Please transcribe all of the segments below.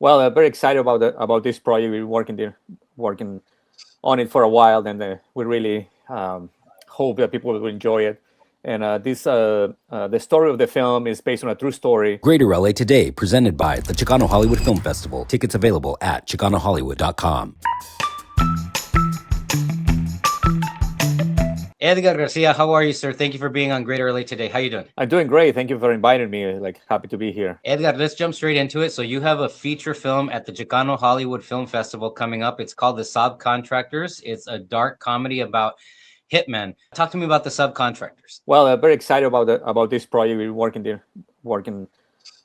Well, very excited about this project. We've been working on it for a while, and we really hope that people will enjoy it. And the story of the film is based on a true story. Greater LA Today, presented by the Chicano Hollywood Film Festival. Tickets available at ChicanoHollywood.com. Edgar Garcia, how are you, sir? Thank you for being on Greater LA Today. How you doing? I'm doing great. Thank you for inviting me. Like, happy to be here. Edgar, let's jump straight into it. So you have a feature film at the Chicano Hollywood Film Festival coming up. It's called The Subcontractors. It's a dark comedy about hitmen. Talk to me about The Subcontractors. Well, very excited about this project. We've been working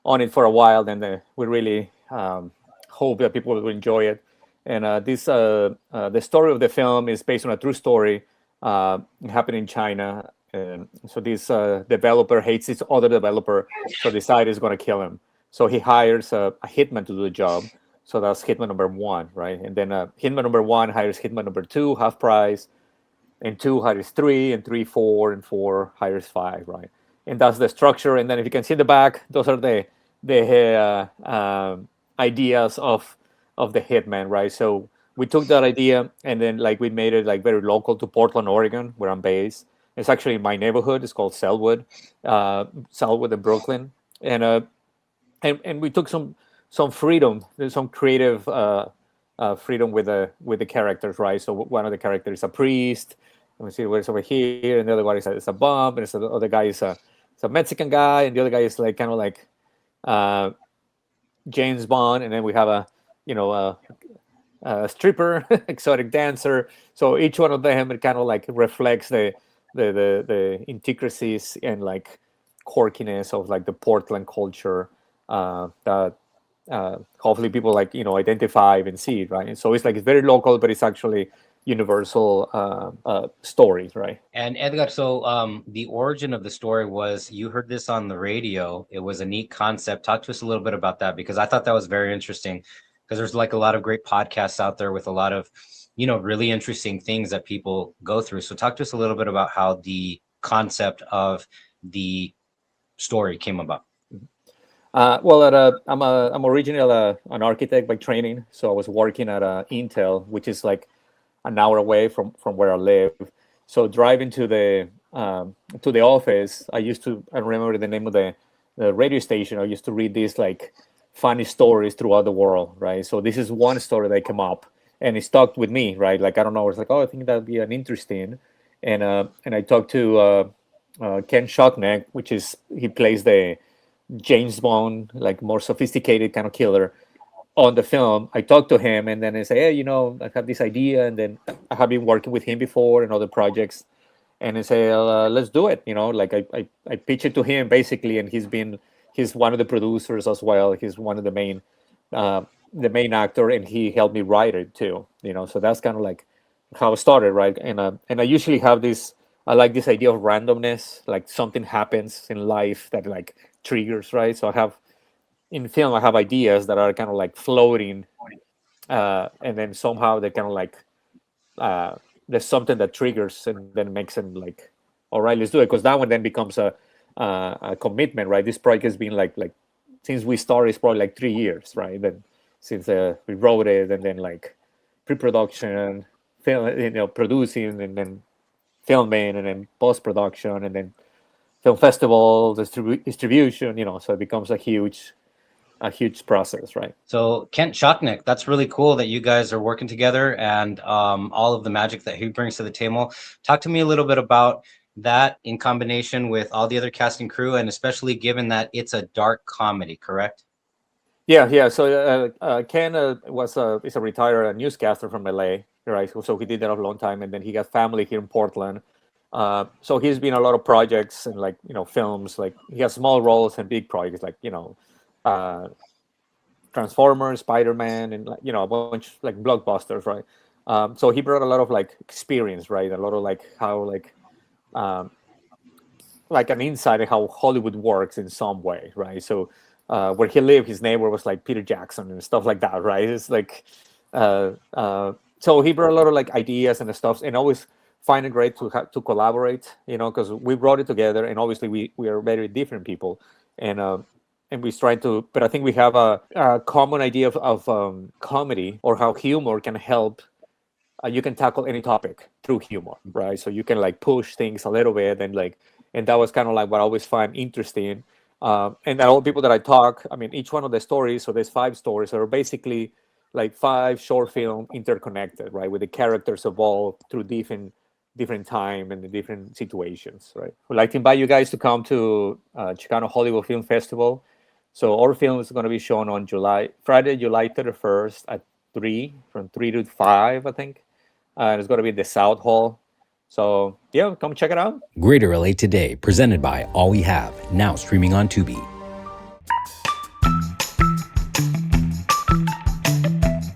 on it for a while, and we really hope that people will enjoy it. And the story of the film is based on a true story. It happened in China. And so this developer hates this other developer, so decides he's going to kill him. So he hires a hitman to do the job. So that's hitman number one, right? And then hitman number one hires hitman number two, half price, and two hires three, and three, four, and four hires five, right? And that's the structure. And then if you can see in the back, those are the ideas of the hitman, right? So we took that idea and then like we made it like very local to Portland, Oregon, where I'm based. It's actually in my neighborhood. It's called Selwood, Selwood in Brooklyn, and we took some freedom, some creative freedom with the characters, right? So one of the characters is a priest. Let me see where's over here, and the other one is a bum, and the other guy is a Mexican guy, and the other guy is like kind of like James Bond, and then we have a stripper, exotic dancer. So each one of them it kind of like reflects the intricacies and like quirkiness of like the Portland culture that hopefully people like identify and see, right? And so it's like it's very local, but it's actually universal stories, right? And Edgar, so the origin of the story was you heard this on the radio. It was a neat concept. Talk to us a little bit about that, because I thought that was very interesting, because there's like a lot of great podcasts out there with a lot of really interesting things that people go through. So talk to us a little bit about how the concept of the story came about. Well, I'm originally an architect by training, so I was working at Intel, which is like an hour away from where I live. So driving to the office, I remember the name of the radio station. I used to read these like funny stories throughout the world, right? So this is one story that came up, and it stuck with me, right? Like I don't know, it's like, oh, I think that'd be an interesting, and I talked to Ken Shockneck, which is he plays the James Bond, like more sophisticated kind of killer on the film. I talked to him, and then I say, hey, I have this idea, and then I have been working with him before in other projects, and I say, let's do it. Like I pitch it to him basically, and he's one of the producers as well. He's one of the main actor, and he helped me write it too. So that's kind of like how it started, right? And I usually have this. I like this idea of randomness, like something happens in life that like triggers, right? So in film, I have ideas that are kind of like floating, and then somehow they kind of like there's something that triggers and then makes them like, all right, let's do it, because that one then becomes a commitment, right? This project has been like since we started, it's probably like 3 years, right? Then since we wrote it, and then like pre-production, film, producing, and then filming, and then post-production, and then film festival distribution. So it becomes a huge process, right? So Kent Shockneck, that's really cool that you guys are working together, and all of the magic that he brings to the table. Talk to me a little bit about that in combination with all the other cast and crew, and especially given that it's a dark comedy, correct? Yeah. So Ken is a retired newscaster from LA, right? So he did that a long time, and then he got family here in Portland. So he's been a lot of projects and like films. Like he has small roles and big projects, like Transformers, Spider-Man, and like a bunch like blockbusters, right? So he brought a lot of like experience, right? A lot of like how like an insight in how Hollywood works in some way, right? So where he lived, his neighbor was like Peter Jackson and stuff like that, right? It's like so he brought a lot of like ideas and stuff, and always find it great to collaborate, because we brought it together, and obviously we are very different people, and and we try to, but I think we have a common idea of comedy, or how humor can help. You can tackle any topic through humor, right? So you can like push things a little bit, and that was kind of like what I always find interesting. And all the people that I talk, I mean, each one of the stories, so there's 5 stories, are basically like 5 short film interconnected, right? With the characters evolved through different time and the different situations, right? We'd like to invite you guys to come to Chicano Hollywood Film Festival. So our film is going to be shown on Friday, July 31st at 3, from 3 to 5, I think. And it's going to be in the South Hall. So yeah, come check it out. Greater LA Today, presented by All We Have, now streaming on Tubi.